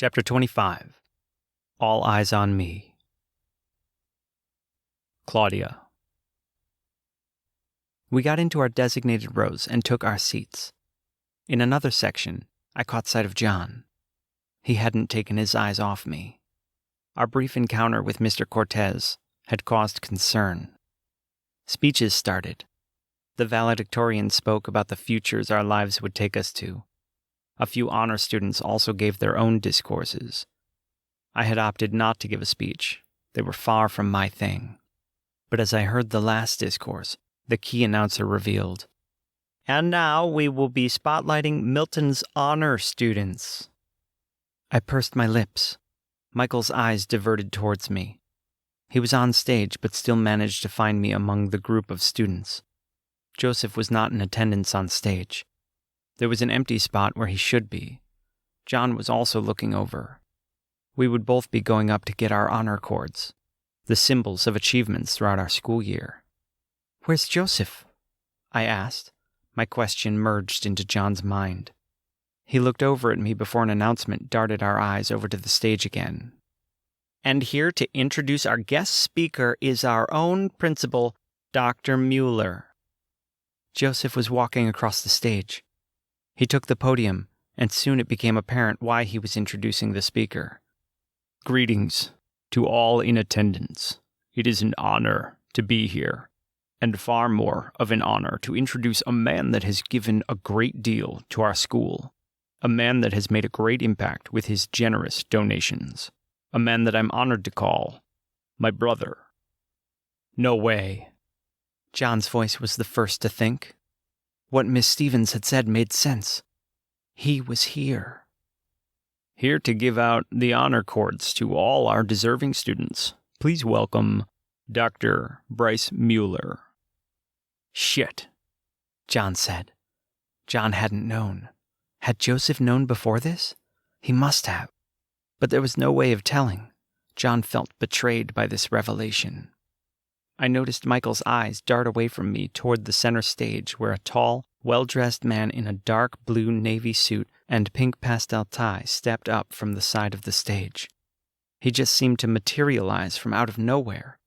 Chapter 25. All Eyes on Me. Claudia. We got into our designated rows and took our seats. In another section, I caught sight of John. He hadn't taken his eyes off me. Our brief encounter with Mr. Cortez had caused concern. Speeches started. The valedictorian spoke about the futures our lives would take us to. A few honor students also gave their own discourses. I had opted not to give a speech. They were far from my thing. But as I heard the last discourse, the key announcer revealed, "And now we will be spotlighting Milton's honor students." I pursed my lips. Michael's eyes diverted towards me. He was on stage, but still managed to find me among the group of students. Joseph was not in attendance on stage. There was an empty spot where he should be. John was also looking over. We would both be going up to get our honor cords, the symbols of achievements throughout our school year. "Where's Joseph?" I asked. My question merged into John's mind. He looked over at me before an announcement darted our eyes over to the stage again. "And here to introduce our guest speaker is our own principal, Dr. Mueller." Joseph was walking across the stage. He took the podium, and soon it became apparent why he was introducing the speaker. "Greetings to all in attendance. It is an honor to be here, and far more of an honor to introduce a man that has given a great deal to our school, a man that has made a great impact with his generous donations, a man that I'm honored to call my brother." "No way." John's voice was the first to think. What Miss Stevens had said made sense. He was here. "Here to give out the honor cords to all our deserving students. Please welcome Dr. Bryce Mueller." "Shit," John said. John hadn't known. Had Joseph known before this? He must have. But there was no way of telling. John felt betrayed by this revelation. I noticed Michael's eyes dart away from me toward the center stage where a tall, well-dressed man in a dark blue navy suit and pink pastel tie stepped up from the side of the stage. He just seemed to materialize from out of nowhere.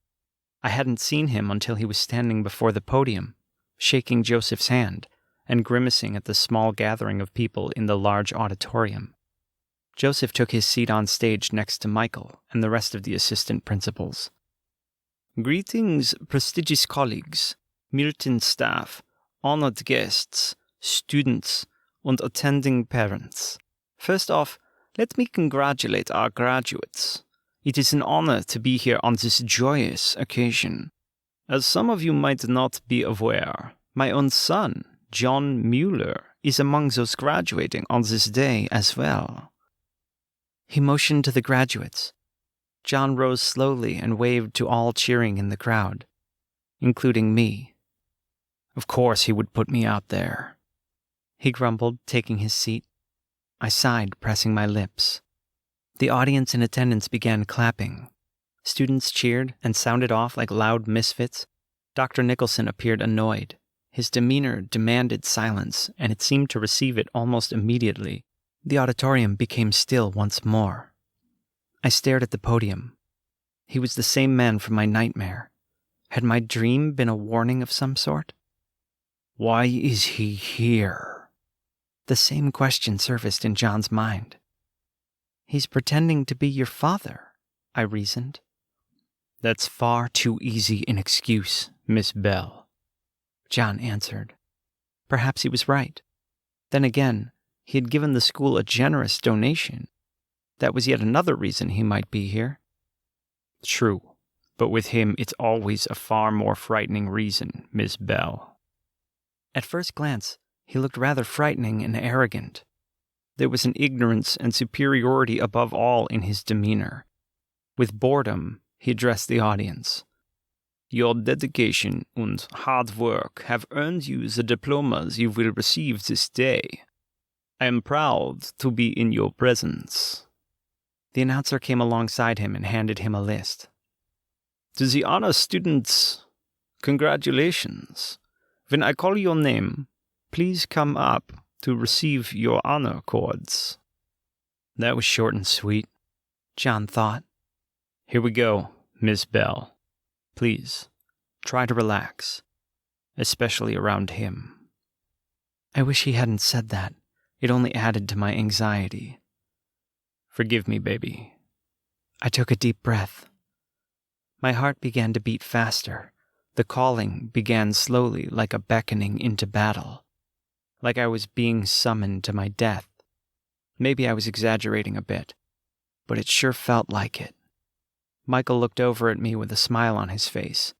I hadn't seen him until he was standing before the podium, shaking Joseph's hand and grimacing at the small gathering of people in the large auditorium. Joseph took his seat on stage next to Michael and the rest of the assistant principals. "Greetings, prestigious colleagues, Milton staff, honored guests, students, and attending parents. First off, let me congratulate our graduates. It is an honor to be here on this joyous occasion. As some of you might not be aware, my own son, John Mueller, is among those graduating on this day as well." He motioned to the graduates. John rose slowly and waved to all cheering in the crowd, including me. "Of course he would put me out there," he grumbled, taking his seat. I sighed, pressing my lips. The audience in attendance began clapping. Students cheered and sounded off like loud misfits. Dr. Nicholson appeared annoyed. His demeanor demanded silence, and it seemed to receive it almost immediately. The auditorium became still once more. I stared at the podium. He was the same man from my nightmare. Had my dream been a warning of some sort? "Why is he here?" The same question surfaced in John's mind. "He's pretending to be your father," I reasoned. "That's far too easy an excuse, Miss Bell," John answered. Perhaps he was right. Then again, he had given the school a generous donation. That was yet another reason he might be here. "True, but with him it's always a far more frightening reason, Miss Bell." At first glance, he looked rather frightening and arrogant. There was an ignorance and superiority above all in his demeanor. With boredom, he addressed the audience. "Your dedication and hard work have earned you the diplomas you will receive this day. I am proud to be in your presence." The announcer came alongside him and handed him a list. "To the honor students, congratulations. When I call your name, please come up to receive your honor cords." That was short and sweet, John thought. Here we go, Miss Bell. Please, try to relax, especially around him. I wish he hadn't said that. It only added to my anxiety. Forgive me, baby. I took a deep breath. My heart began to beat faster. The calling began slowly, like a beckoning into battle. Like I was being summoned to my death. Maybe I was exaggerating a bit, but it sure felt like it. Michael looked over at me with a smile on his face,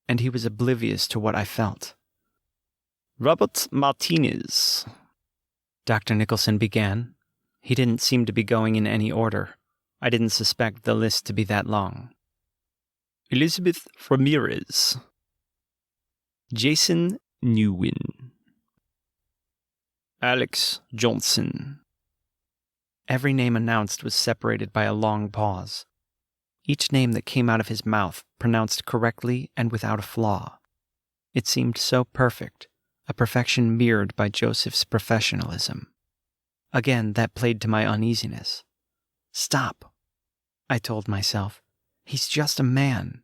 and he was oblivious to what I felt. Robert Martinez, Dr. Nicholson began. He didn't seem to be going in any order. I didn't suspect the list to be that long. Elizabeth Ramirez, Jason Newin, Alex Johnson. Every name announced was separated by a long pause. Each name that came out of his mouth pronounced correctly and without a flaw. It seemed so perfect, a perfection mirrored by Joseph's professionalism. Again, that played to my uneasiness. Stop, I told myself. He's just a man.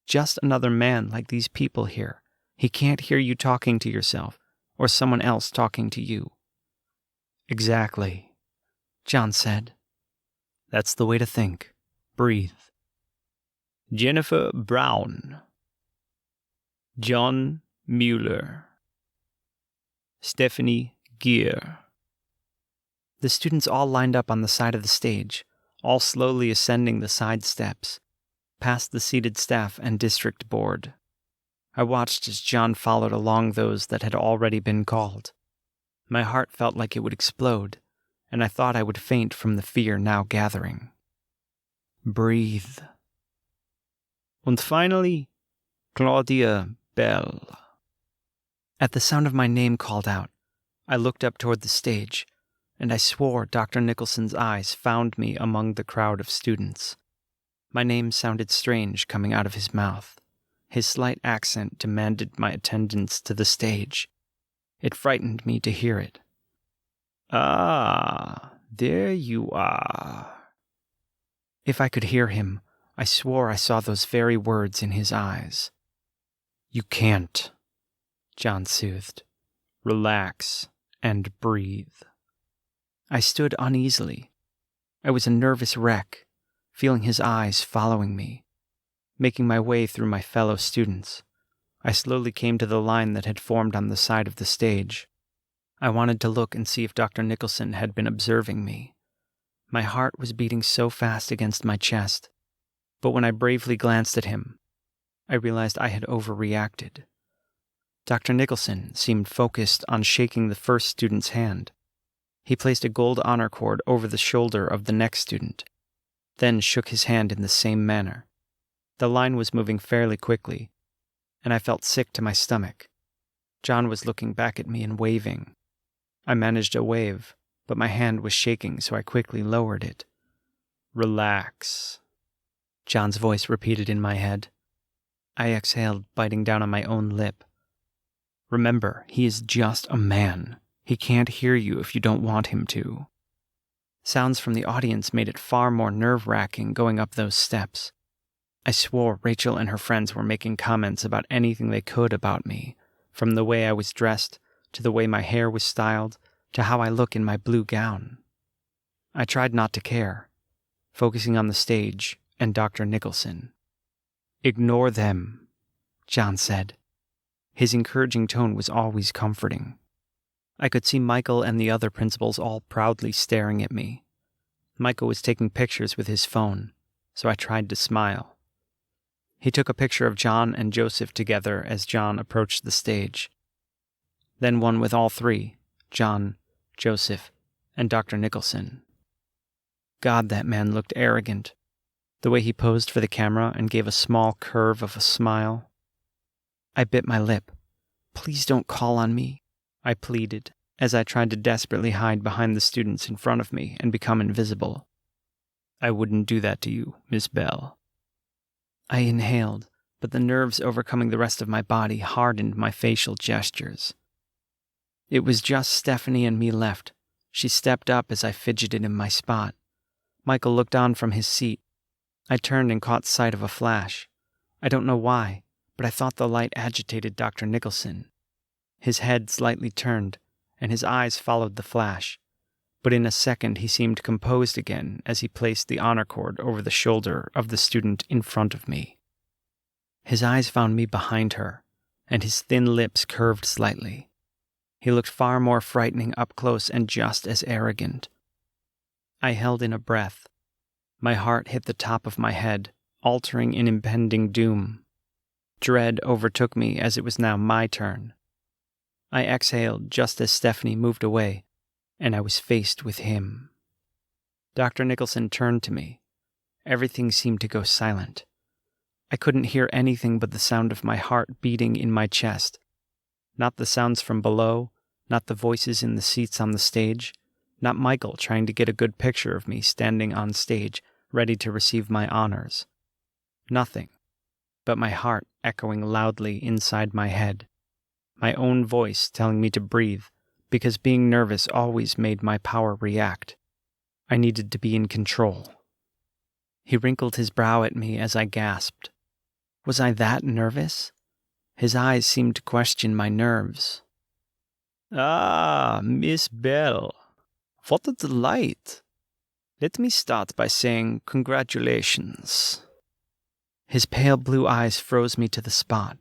Just another man like these people here. He can't hear you talking to yourself or someone else talking to you. Exactly, John said. That's the way to think. Breathe. Jennifer Brown, John Mueller, Stephanie Gear. The students all lined up on the side of the stage, all slowly ascending the side steps, past the seated staff and district board. I watched as John followed along those that had already been called. My heart felt like it would explode, and I thought I would faint from the fear now gathering. Breathe. And finally, Claudia Bell. At the sound of my name called out, I looked up toward the stage, and I swore Dr. Nicholson's eyes found me among the crowd of students. My name sounded strange coming out of his mouth. His slight accent demanded my attendance to the stage. It frightened me to hear it. Ah, there you are. If I could hear him, I swore I saw those very words in his eyes. You can't, John soothed. Relax and breathe. I stood uneasily. I was a nervous wreck, feeling his eyes following me. Making my way through my fellow students, I slowly came to the line that had formed on the side of the stage. I wanted to look and see if Dr. Nicholson had been observing me. My heart was beating so fast against my chest, but when I bravely glanced at him, I realized I had overreacted. Dr. Nicholson seemed focused on shaking the first student's hand. He placed a gold honor cord over the shoulder of the next student, then shook his hand in the same manner. The line was moving fairly quickly, and I felt sick to my stomach. John was looking back at me and waving. I managed a wave, but my hand was shaking, so I quickly lowered it. Relax, John's voice repeated in my head. I exhaled, biting down on my own lip. Remember, he is just a man. He can't hear you if you don't want him to. Sounds from the audience made it far more nerve-wracking going up those steps. I swore Rachel and her friends were making comments about anything they could about me, from the way I was dressed, to the way my hair was styled, to how I look in my blue gown. I tried not to care, focusing on the stage and Dr. Nicholson. Ignore them, John said. His encouraging tone was always comforting. I could see Michael and the other principals all proudly staring at me. Michael was taking pictures with his phone, so I tried to smile. He took a picture of John and Joseph together as John approached the stage. Then one with all three, John, Joseph, and Dr. Nicholson. God, that man looked arrogant. The way he posed for the camera and gave a small curve of a smile. I bit my lip. Please don't call on me, I pleaded, as I tried to desperately hide behind the students in front of me and become invisible. I wouldn't do that to you, Miss Bell. I inhaled, but the nerves overcoming the rest of my body hardened my facial gestures. It was just Stephanie and me left. She stepped up as I fidgeted in my spot. Michael looked on from his seat. I turned and caught sight of a flash. I don't know why, but I thought the light agitated Dr. Nicholson. His head slightly turned, and his eyes followed the flash. But in a second he seemed composed again as he placed the honor cord over the shoulder of the student in front of me. His eyes found me behind her, and his thin lips curved slightly. He looked far more frightening up close and just as arrogant. I held in a breath. My heart hit the top of my head, altering in impending doom. Dread overtook me as it was now my turn. I exhaled just as Stephanie moved away, and I was faced with him. Dr. Nicholson turned to me. Everything seemed to go silent. I couldn't hear anything but the sound of my heart beating in my chest. Not the sounds from below, not the voices in the seats on the stage, not Michael trying to get a good picture of me standing on stage, ready to receive my honors. Nothing, but my heart echoing loudly inside my head. My own voice telling me to breathe, because being nervous always made my power react. I needed to be in control. He wrinkled his brow at me as I gasped. Was I that nervous? His eyes seemed to question my nerves. Ah, Miss Bell. What a delight. Let me start by saying congratulations. His pale blue eyes froze me to the spot.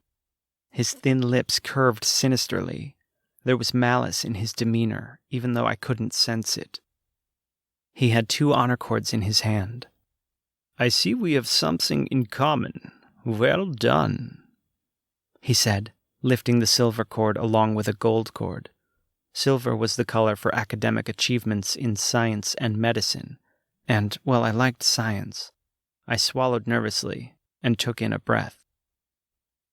His thin lips curved sinisterly. There was malice in his demeanor, even though I couldn't sense it. He had 2 honor cords in his hand. I see we have something in common. Well done, he said, lifting the silver cord along with a gold cord. Silver was the color for academic achievements in science and medicine, and, well, I liked science. I swallowed nervously and took in a breath.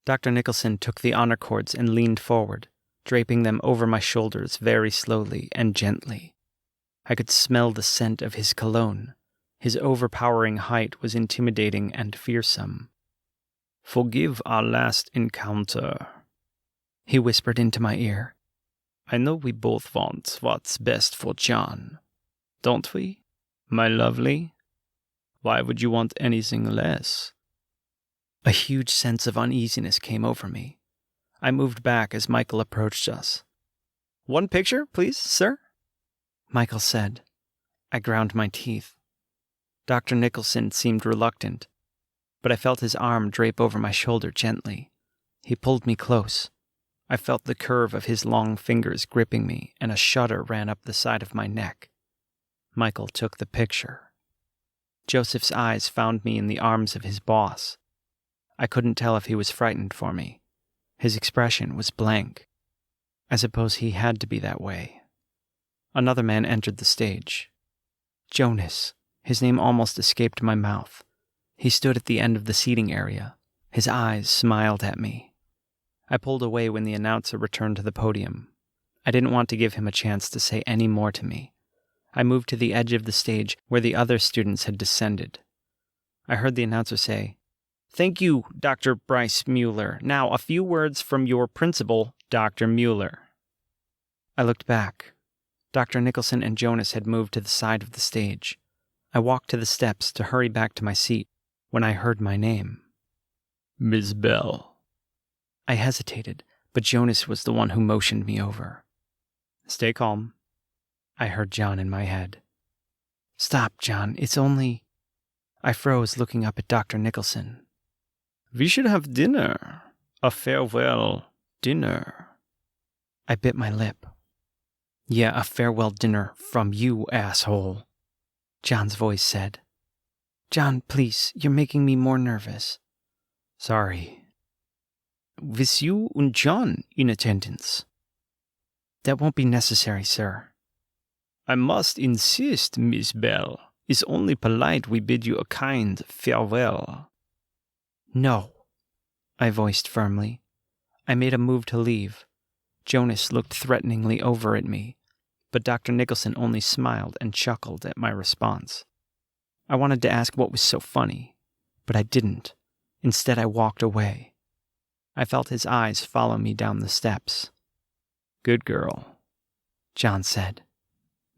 Dr. Nicholson took the honor cords and leaned forward, draping them over my shoulders very slowly and gently. I could smell the scent of his cologne. His overpowering height was intimidating and fearsome. Forgive our last encounter, he whispered into my ear. I know we both want what's best for John, don't we, my lovely? Why would you want anything less? A huge sense of uneasiness came over me. I moved back as Michael approached us. "One picture, please, sir," Michael said. I ground my teeth. Dr. Nicholson seemed reluctant, but I felt his arm drape over my shoulder gently. He pulled me close. I felt the curve of his long fingers gripping me, and a shudder ran up the side of my neck. Michael took the picture. Joseph's eyes found me in the arms of his boss. I couldn't tell if he was frightened for me. His expression was blank. I suppose he had to be that way. Another man entered the stage. Jonas. His name almost escaped my mouth. He stood at the end of the seating area. His eyes smiled at me. I pulled away when the announcer returned to the podium. I didn't want to give him a chance to say any more to me. I moved to the edge of the stage where the other students had descended. I heard the announcer say, "Thank you, Dr. Bryce Mueller. Now, a few words from your principal, Dr. Mueller." I looked back. Dr. Nicholson and Jonas had moved to the side of the stage. I walked to the steps to hurry back to my seat when I heard my name. Miss Bell. I hesitated, but Jonas was the one who motioned me over. "Stay calm," I heard John in my head. "Stop, John, it's only..." I froze, looking up at Dr. Nicholson. "We should have dinner. A farewell dinner." I bit my lip. "Yeah, a farewell dinner from you, asshole," John's voice said. "John, please, you're making me more nervous." "Sorry." "With you and John in attendance." "That won't be necessary, sir." "I must insist, Miss Bell. It's only polite we bid you a kind farewell." "No," I voiced firmly. I made a move to leave. Jonas looked threateningly over at me, but Dr. Nicholson only smiled and chuckled at my response. I wanted to ask what was so funny, but I didn't. Instead, I walked away. I felt his eyes follow me down the steps. "Good girl," John said.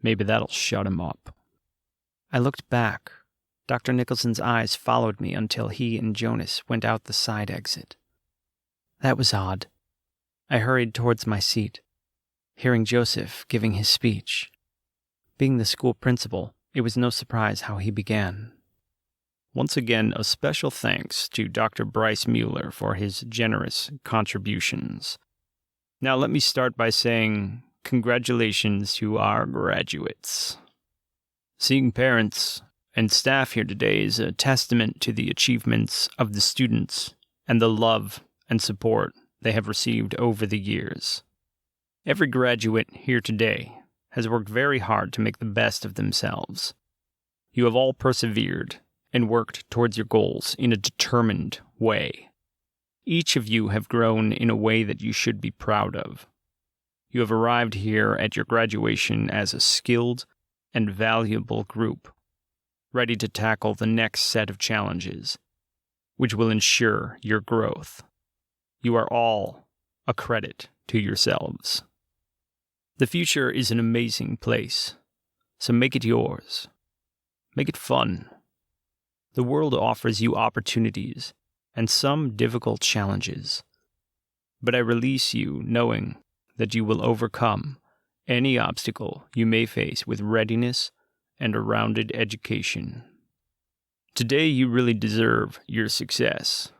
"Maybe that'll shut him up." I looked back. Dr. Nicholson's eyes followed me until he and Jonas went out the side exit. That was odd. I hurried towards my seat, hearing Joseph giving his speech. Being the school principal, it was no surprise how he began. Once again, a special thanks to Dr. Bryce Mueller for his generous contributions. Now let me start by saying congratulations to our graduates. Seeing parents and staff here today is a testament to the achievements of the students and the love and support they have received over the years. Every graduate here today has worked very hard to make the best of themselves. You have all persevered and worked towards your goals in a determined way. Each of you have grown in a way that you should be proud of. You have arrived here at your graduation as a skilled and valuable group, ready to tackle the next set of challenges, which will ensure your growth. You are all a credit to yourselves. The future is an amazing place, so make it yours. Make it fun. The world offers you opportunities and some difficult challenges, but I release you knowing that you will overcome any obstacle you may face with readiness and a rounded education. Today you really deserve your success.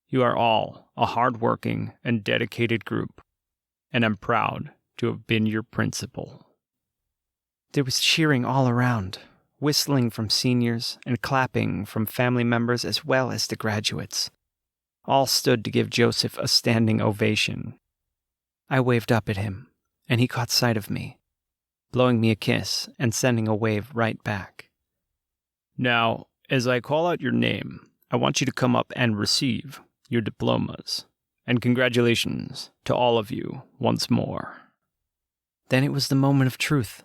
You are all a hard-working and dedicated group, and I'm proud to have been your principal. There was cheering all around, whistling from seniors and clapping from family members as well as the graduates. All stood to give Joseph a standing ovation. I waved up at him, and he caught sight of me, blowing me a kiss and sending a wave right back. Now, as I call out your name, I want you to come up and receive your diplomas, and congratulations to all of you once more. Then it was the moment of truth.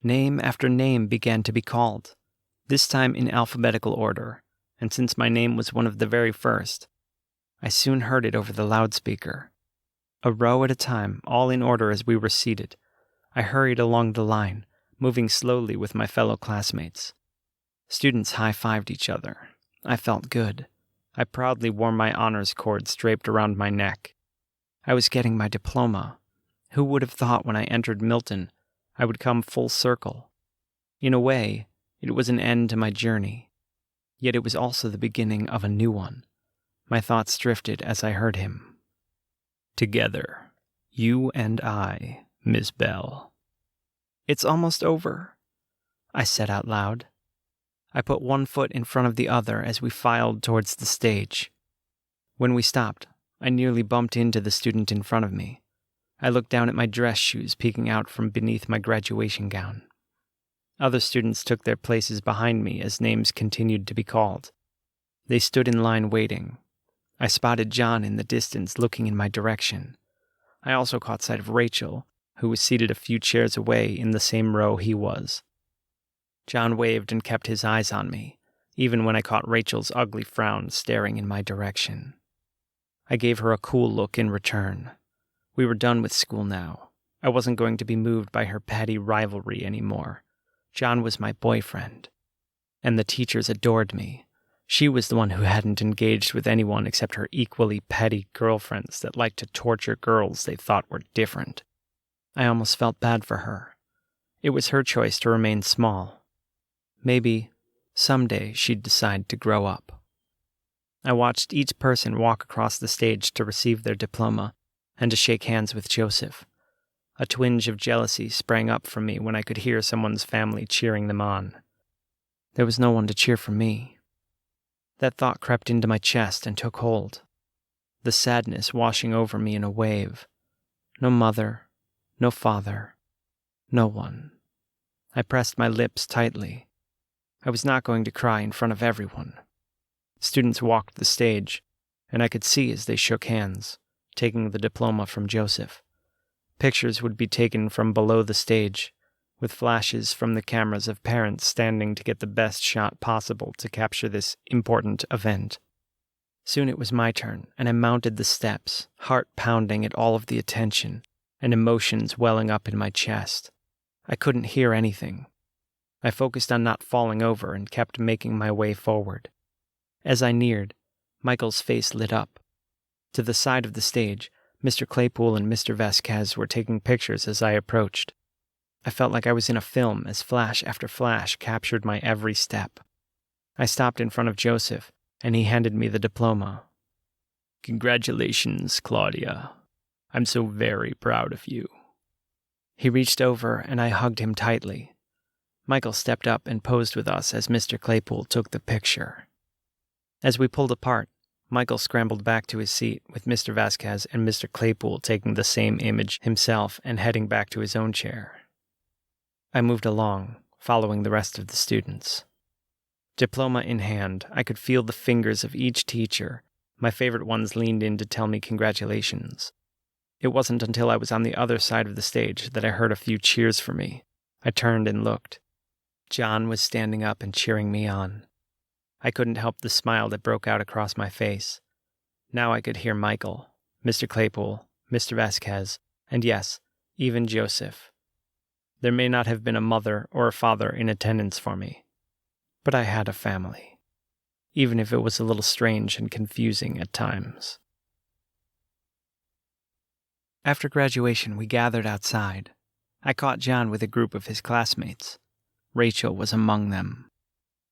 Name after name began to be called, this time in alphabetical order, and since my name was one of the very first, I soon heard it over the loudspeaker. A row at a time, all in order as we were seated, I hurried along the line, moving slowly with my fellow classmates. Students high-fived each other. I felt good. I proudly wore my honors cord draped around my neck. I was getting my diploma. Who would have thought when I entered Milton I would come full circle? In a way, it was an end to my journey. Yet it was also the beginning of a new one. My thoughts drifted as I heard him. Together, you and I, Miss Bell. It's almost over, I said out loud. I put one foot in front of the other as we filed towards the stage. When we stopped, I nearly bumped into the student in front of me. I looked down at my dress shoes peeking out from beneath my graduation gown. Other students took their places behind me as names continued to be called. They stood in line waiting. I spotted John in the distance looking in my direction. I also caught sight of Rachel, who was seated a few chairs away in the same row he was. John waved and kept his eyes on me, even when I caught Rachel's ugly frown staring in my direction. I gave her a cool look in return. We were done with school now. I wasn't going to be moved by her petty rivalry anymore. John was my boyfriend. And the teachers adored me. She was the one who hadn't engaged with anyone except her equally petty girlfriends that liked to torture girls they thought were different. I almost felt bad for her. It was her choice to remain small. Maybe, someday she'd decide to grow up. I watched each person walk across the stage to receive their diploma and to shake hands with Joseph. A twinge of jealousy sprang up from me when I could hear someone's family cheering them on. There was no one to cheer for me. That thought crept into my chest and took hold, the sadness washing over me in a wave. No mother, no father, no one. I pressed my lips tightly. I was not going to cry in front of everyone. Students walked the stage, and I could see as they shook hands, taking the diploma from Joseph. Pictures would be taken from below the stage, with flashes from the cameras of parents standing to get the best shot possible to capture this important event. Soon it was my turn, and I mounted the steps, heart pounding at all of the attention, and emotions welling up in my chest. I couldn't hear anything. I focused on not falling over and kept making my way forward. As I neared, Michael's face lit up. To the side of the stage, Mr. Claypool and Mr. Vasquez were taking pictures as I approached. I felt like I was in a film as flash after flash captured my every step. I stopped in front of Joseph, and he handed me the diploma. Congratulations, Claudia. I'm so very proud of you. He reached over, and I hugged him tightly. Michael stepped up and posed with us as Mr. Claypool took the picture. As we pulled apart, Michael scrambled back to his seat with Mr. Vasquez and Mr. Claypool taking the same image himself and heading back to his own chair. I moved along, following the rest of the students. Diploma in hand, I could feel the fingers of each teacher. My favorite ones leaned in to tell me congratulations. It wasn't until I was on the other side of the stage that I heard a few cheers for me. I turned and looked. John was standing up and cheering me on. I couldn't help the smile that broke out across my face. Now I could hear Michael, Mr. Claypool, Mr. Vasquez, and yes, even Joseph. There may not have been a mother or a father in attendance for me, but I had a family, even if it was a little strange and confusing at times. After graduation, we gathered outside. I caught John with a group of his classmates. Rachel was among them.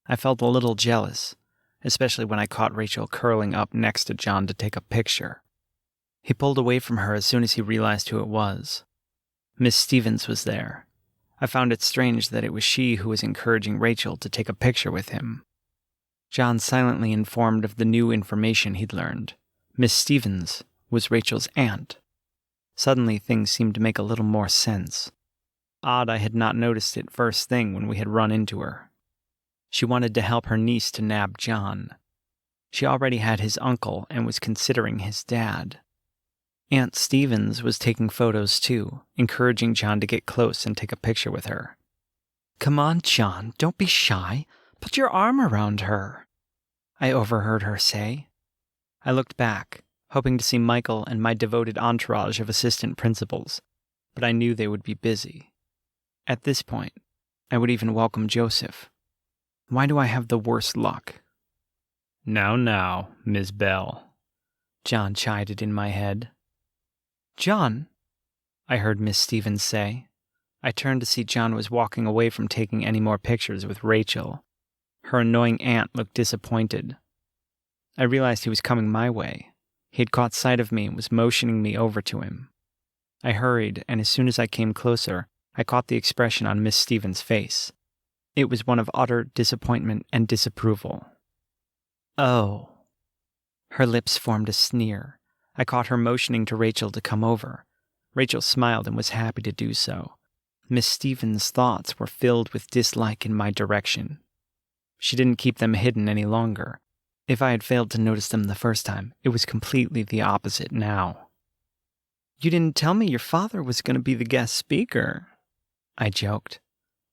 I felt a little jealous, especially when I caught Rachel curling up next to John to take a picture. He pulled away from her as soon as he realized who it was. Miss Stevens was there. I found it strange that it was she who was encouraging Rachel to take a picture with him. John silently informed of the new information he'd learned. Miss Stevens was Rachel's aunt. Suddenly things seemed to make a little more sense. Odd I had not noticed it first thing when we had run into her. She wanted to help her niece to nab John. She already had his uncle and was considering his dad. Aunt Stevens was taking photos too, encouraging John to get close and take a picture with her. "Come on, John, don't be shy. Put your arm around her," I overheard her say. I looked back, hoping to see Michael and my devoted entourage of assistant principals, but I knew they would be busy. At this point, I would even welcome Joseph. Why do I have the worst luck? Now, Miss Bell," John chided in my head. "John," I heard Miss Stevens say. I turned to see John was walking away from taking any more pictures with Rachel. Her annoying aunt looked disappointed. I realized he was coming my way. He had caught sight of me and was motioning me over to him. I hurried, and as soon as I came closer, I caught the expression on Miss Stevens' face. It was one of utter disappointment and disapproval. "Oh." Her lips formed a sneer. I caught her motioning to Rachel to come over. Rachel smiled and was happy to do so. Miss Stevens' thoughts were filled with dislike in my direction. She didn't keep them hidden any longer. If I had failed to notice them the first time, it was completely the opposite now. "You didn't tell me your father was going to be the guest speaker," I joked.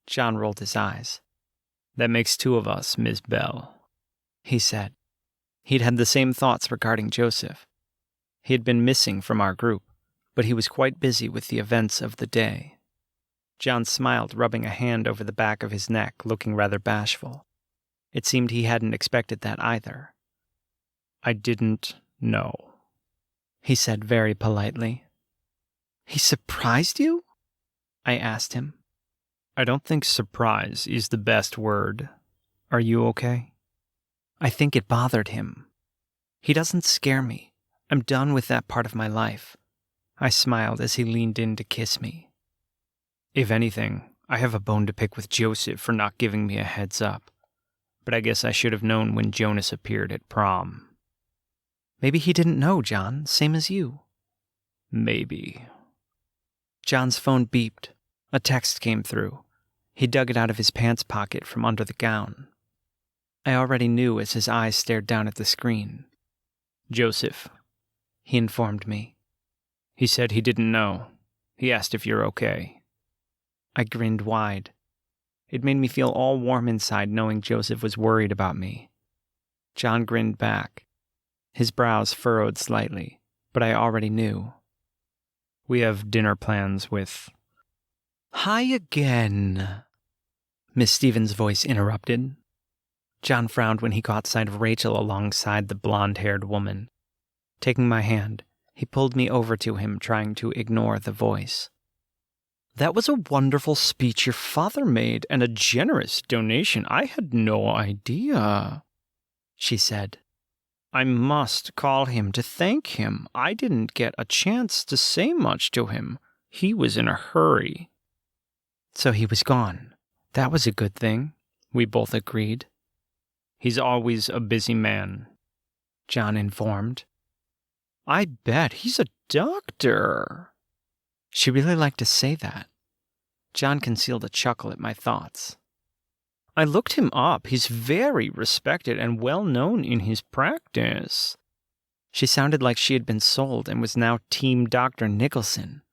John rolled his eyes. "That makes two of us, Miss Bell," he said. He'd had the same thoughts regarding Joseph. He had been missing from our group, but he was quite busy with the events of the day. John smiled, rubbing a hand over the back of his neck, looking rather bashful. It seemed he hadn't expected that either. "I didn't know," he said very politely. "He surprised you?" I asked him. "I don't think surprise is the best word. Are you okay?" I think it bothered him. He doesn't scare me. I'm done with that part of my life. I smiled as he leaned in to kiss me. "If anything, I have a bone to pick with Joseph for not giving me a heads up. But I guess I should have known when Jonas appeared at prom." "Maybe he didn't know, John, same as you." "Maybe." John's phone beeped. A text came through. He dug it out of his pants pocket from under the gown. I already knew as his eyes stared down at the screen. "Joseph," he informed me. "He said he didn't know. He asked if you're okay." I grinned wide. It made me feel all warm inside knowing Joseph was worried about me. John grinned back. His brows furrowed slightly, but I already knew. "We have dinner plans with..." "Hi again." Miss Stevens' voice interrupted. John frowned when he caught sight of Rachel alongside the blonde-haired woman. Taking my hand, he pulled me over to him, trying to ignore the voice. That was a wonderful speech your father made, and a generous donation. I had no idea, she said. I must call him to thank him. I didn't get a chance to say much to him. He was in a hurry. So he was gone. That was a good thing, we both agreed. He's always a busy man, John informed. I bet he's a doctor. She really liked to say that. John concealed a chuckle at my thoughts. I looked him up. He's very respected and well known in his practice. She sounded like she had been sold and was now Team Dr. Nicholson.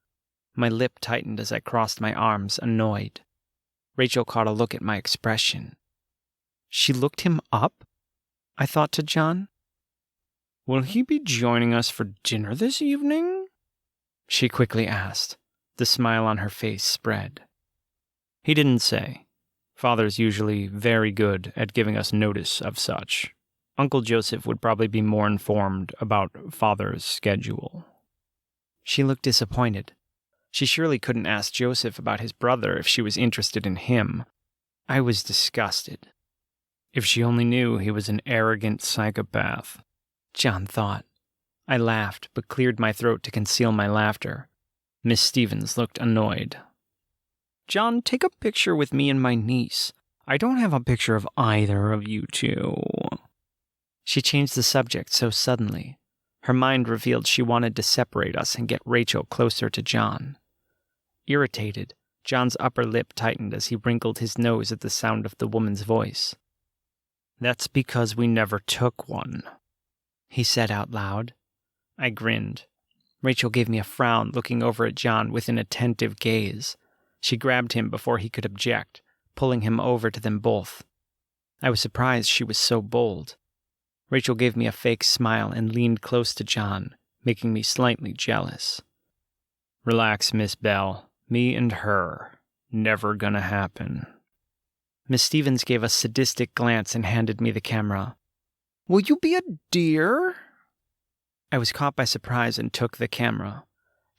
My lip tightened as I crossed my arms, annoyed. Rachel caught a look at my expression. She looked him up? I thought to John. Will he be joining us for dinner this evening? She quickly asked. The smile on her face spread. He didn't say. Father's usually very good at giving us notice of such. Uncle Joseph would probably be more informed about Father's schedule. She looked disappointed. She surely couldn't ask Joseph about his brother if she was interested in him. I was disgusted. If she only knew he was an arrogant psychopath, John thought. I laughed, but cleared my throat to conceal my laughter. Miss Stevens looked annoyed. John, take a picture with me and my niece. I don't have a picture of either of you two. She changed the subject so suddenly. Her mind revealed she wanted to separate us and get Rachel closer to John. Irritated, John's upper lip tightened as he wrinkled his nose at the sound of the woman's voice. That's because we never took one, he said out loud. I grinned. Rachel gave me a frown, looking over at John with an attentive gaze. She grabbed him before he could object, pulling him over to them both. I was surprised she was so bold. Rachel gave me a fake smile and leaned close to John, making me slightly jealous. Relax, Miss Bell. Me and her. Never gonna happen. Miss Stevens gave a sadistic glance and handed me the camera. Will you be a dear? I was caught by surprise and took the camera.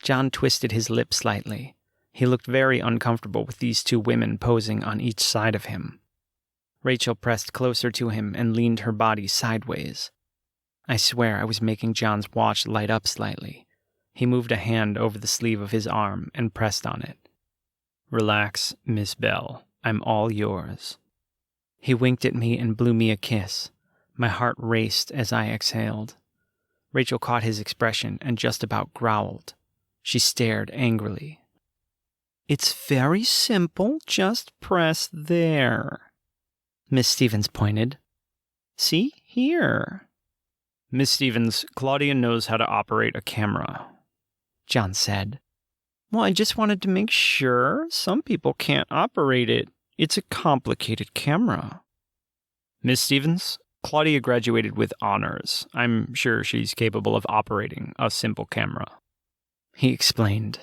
John twisted his lip slightly. He looked very uncomfortable with these two women posing on each side of him. Rachel pressed closer to him and leaned her body sideways. I swear I was making John's watch light up slightly. He moved a hand over the sleeve of his arm and pressed on it. Relax, Miss Bell. I'm all yours. He winked at me and blew me a kiss. My heart raced as I exhaled. Rachel caught his expression and just about growled. She stared angrily. It's very simple. Just press there. Miss Stevens pointed. See here. Miss Stevens, Claudia knows how to operate a camera, John said. Well, I just wanted to make sure. Some people can't operate it. It's a complicated camera. Miss Stevens, Claudia graduated with honors. I'm sure she's capable of operating a simple camera, he explained.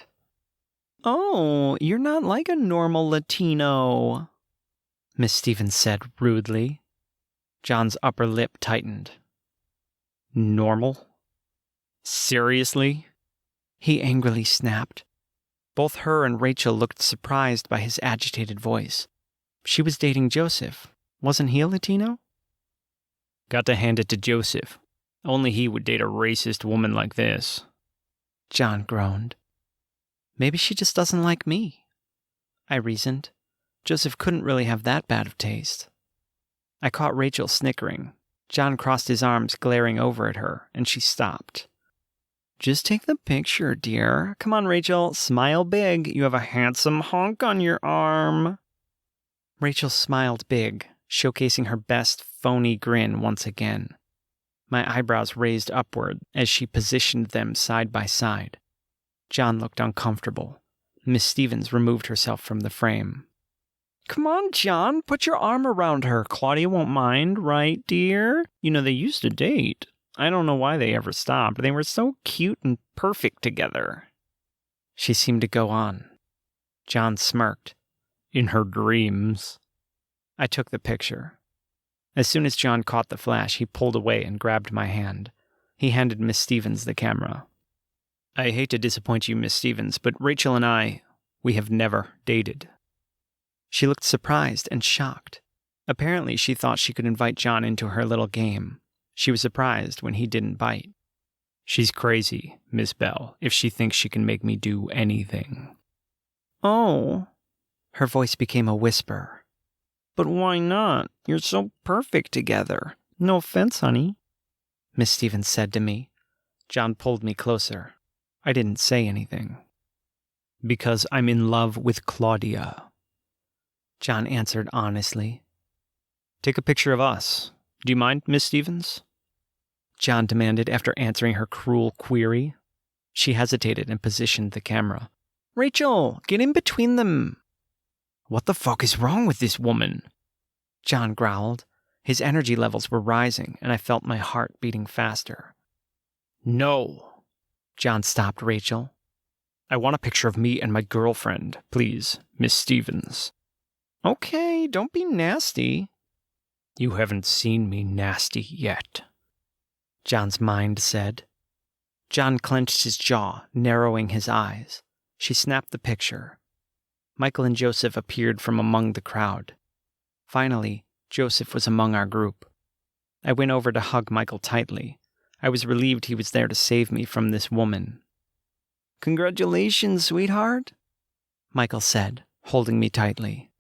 Oh, you're not like a normal Latino, Miss Stevens said rudely. John's upper lip tightened. Normal? Seriously? He angrily snapped. Both her and Rachel looked surprised by his agitated voice. She was dating Joseph. Wasn't he a Latino? Got to hand it to Joseph. Only he would date a racist woman like this. John groaned. Maybe she just doesn't like me, I reasoned. Joseph couldn't really have that bad of taste. I caught Rachel snickering. John crossed his arms, glaring over at her, and she stopped. Just take the picture, dear. Come on, Rachel. Smile big. You have a handsome honk on your arm. Rachel smiled big, showcasing her best phony grin once again. My eyebrows raised upward as she positioned them side by side. John looked uncomfortable. Miss Stevens removed herself from the frame. Come on, John. Put your arm around her. Claudia won't mind, right, dear? You know, they used to date. I don't know why they ever stopped. They were so cute and perfect together. She seemed to go on. John smirked. In her dreams. I took the picture. As soon as John caught the flash, he pulled away and grabbed my hand. He handed Miss Stevens the camera. I hate to disappoint you, Miss Stevens, but Rachel and we have never dated. She looked surprised and shocked. Apparently, she thought she could invite John into her little game. She was surprised when he didn't bite. She's crazy, Miss Bell, if she thinks she can make me do anything. Oh. Her voice became a whisper. But why not? You're so perfect together. No offense, honey, Miss Stevens said to me. John pulled me closer. I didn't say anything. Because I'm in love with Claudia, John answered honestly. Take a picture of us. Do you mind, Miss Stevens? John demanded after answering her cruel query. She hesitated and positioned the camera. Rachel, get in between them. What the fuck is wrong with this woman? John growled. His energy levels were rising, and I felt my heart beating faster. No. John stopped Rachel. I want a picture of me and my girlfriend, please, Miss Stevens. Okay, don't be nasty. You haven't seen me nasty yet, John's mind said. John clenched his jaw, narrowing his eyes. She snapped the picture. Michael and Joseph appeared from among the crowd. Finally, Joseph was among our group. I went over to hug Michael tightly. I was relieved he was there to save me from this woman. Congratulations, sweetheart, Michael said, holding me tightly.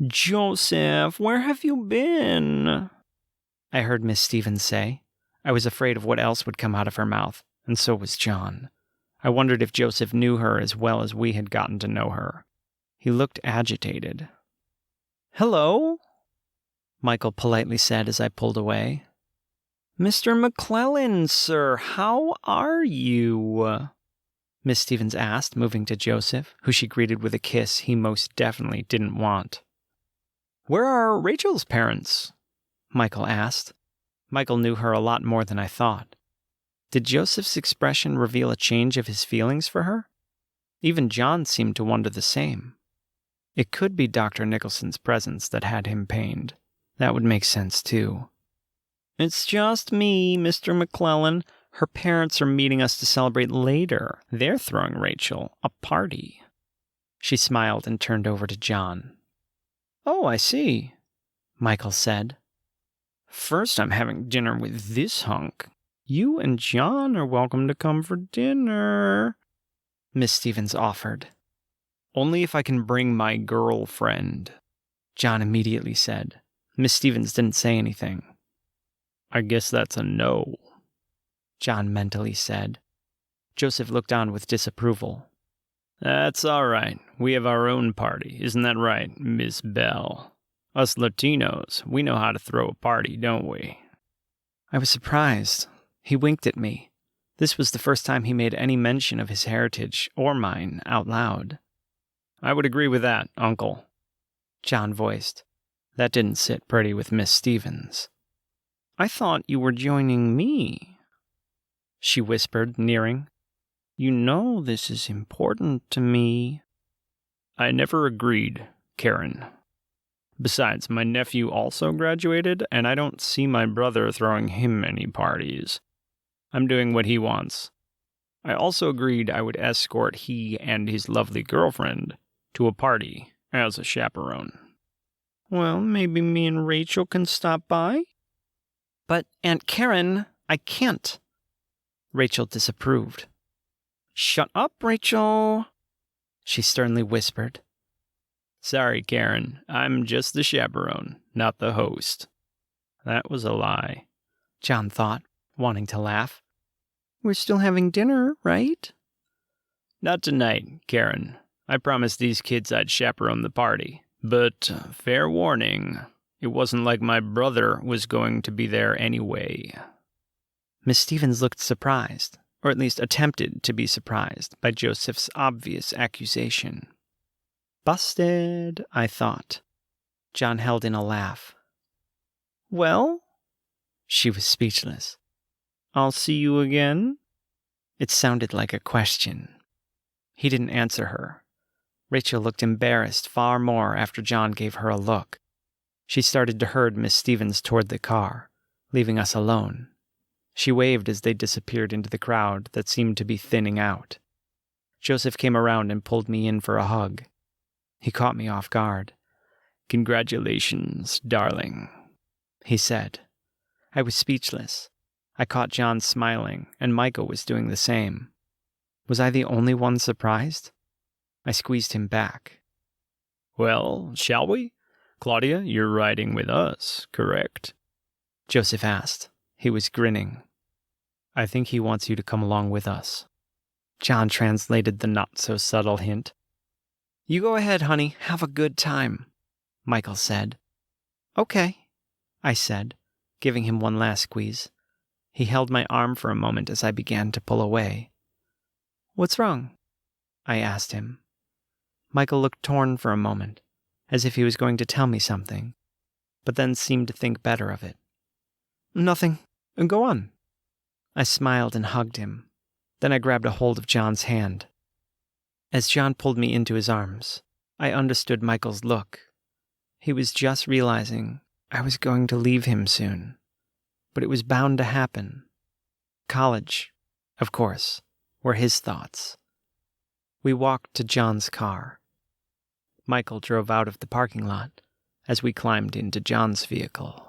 Joseph, where have you been? I heard Miss Stevens say. I was afraid of what else would come out of her mouth, and so was John. I wondered if Joseph knew her as well as we had gotten to know her. He looked agitated. Hello, Michael politely said as I pulled away. Mr. McClellan, sir, how are you? Miss Stevens asked, moving to Joseph, who she greeted with a kiss he most definitely didn't want. Where are Rachel's parents? Michael asked. Michael knew her a lot more than I thought. Did Joseph's expression reveal a change of his feelings for her? Even John seemed to wonder the same. It could be Dr. Nicholson's presence that had him pained. That would make sense, too. It's just me, Mr. McClellan. Her parents are meeting us to celebrate later. They're throwing Rachel a party. She smiled and turned over to John. Oh, I see, Michael said. First, I'm having dinner with this hunk. You and John are welcome to come for dinner, Miss Stevens offered. Only if I can bring my girlfriend, John immediately said. Miss Stevens didn't say anything. I guess that's a no, John mentally said. Joseph looked on with disapproval. That's all right. We have our own party. Isn't that right, Miss Bell? Us Latinos, we know how to throw a party, don't we? I was surprised. He winked at me. This was the first time he made any mention of his heritage, or mine, out loud. I would agree with that, Uncle, John voiced. That didn't sit pretty with Miss Stevens. I thought you were joining me, she whispered, nearing. You know this is important to me. I never agreed, Karen. Besides, my nephew also graduated, and I don't see my brother throwing him any parties. I'm doing what he wants. I also agreed I would escort he and his lovely girlfriend to a party as a chaperone. Well, maybe me and Rachel can stop by? But, Aunt Karen, I can't. Rachel disapproved. Shut up, Rachel, she sternly whispered. Sorry, Karen. I'm just the chaperone, not the host. That was a lie, John thought, wanting to laugh. We're still having dinner, right? Not tonight, Karen. I promised these kids I'd chaperone the party. But, fair warning, it wasn't like my brother was going to be there anyway. Miss Stevens looked surprised, or at least attempted to be surprised, by Joseph's obvious accusation. Busted, I thought. John held in a laugh. Well? She was speechless. I'll see you again? It sounded like a question. He didn't answer her. Rachel looked embarrassed far more after John gave her a look. She started to herd Miss Stevens toward the car, leaving us alone. She waved as they disappeared into the crowd that seemed to be thinning out. Joseph came around and pulled me in for a hug. He caught me off guard. "Congratulations, darling," he said. I was speechless. I caught John smiling, and Michael was doing the same. Was I the only one surprised? I squeezed him back. "Well, shall we? Claudia, you're riding with us, correct?" Joseph asked. He was grinning. "I think he wants you to come along with us." John translated the not-so-subtle hint. "You go ahead, honey. Have a good time," Michael said. "Okay," I said, giving him one last squeeze. He held my arm for a moment as I began to pull away. "What's wrong?" I asked him. Michael looked torn for a moment, as if he was going to tell me something, but then seemed to think better of it. "Nothing. Go on." I smiled and hugged him. Then I grabbed a hold of John's hand. As John pulled me into his arms, I understood Michael's look. He was just realizing I was going to leave him soon. But it was bound to happen. College, of course, were his thoughts. We walked to John's car. Michael drove out of the parking lot as we climbed into John's vehicle.